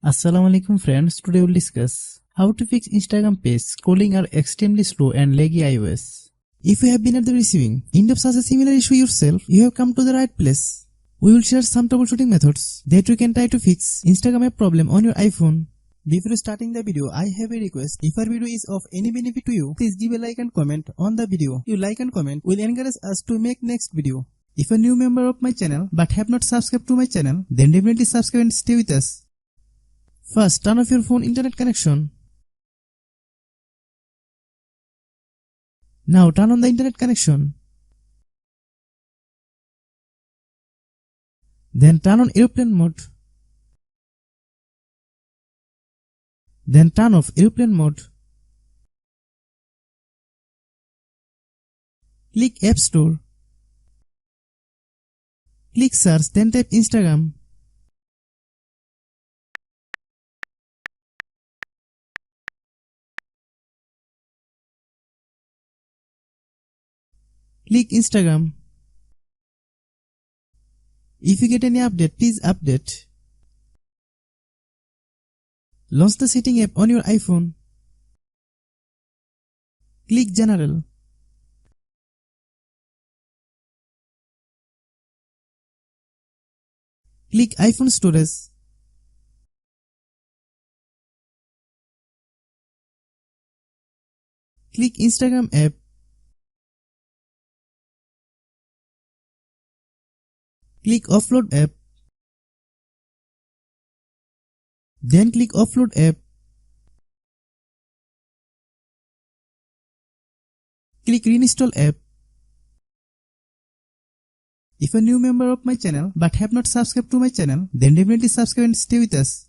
Assalamualaikum friends, today we'll discuss how to fix Instagram page scrolling are extremely slow and laggy iOS. If you have been at the receiving end of such a similar issue yourself, you have come to the right place. We will share some troubleshooting methods that you can try to fix Instagram app problem on your iPhone. Before starting the video, I have a request. If our video is of any benefit to you, please give a like and comment on the video. Your like and comment will encourage us to make next video. If a new member of my channel but have not subscribed to my channel, then definitely subscribe and stay with us. First, turn off your phone internet connection. Now turn on the internet connection. Then turn on airplane mode. Then turn off airplane mode. Click App Store. Click Search, then type Instagram. Click Instagram. If you get any update, please update. Launch the setting app on your iPhone. Click General. Click iPhone Storage. Click Instagram app. Click Offload app. Then click Offload app. Click Reinstall app. If a new member of my channel but have not subscribed to my channel, then definitely subscribe and stay with us.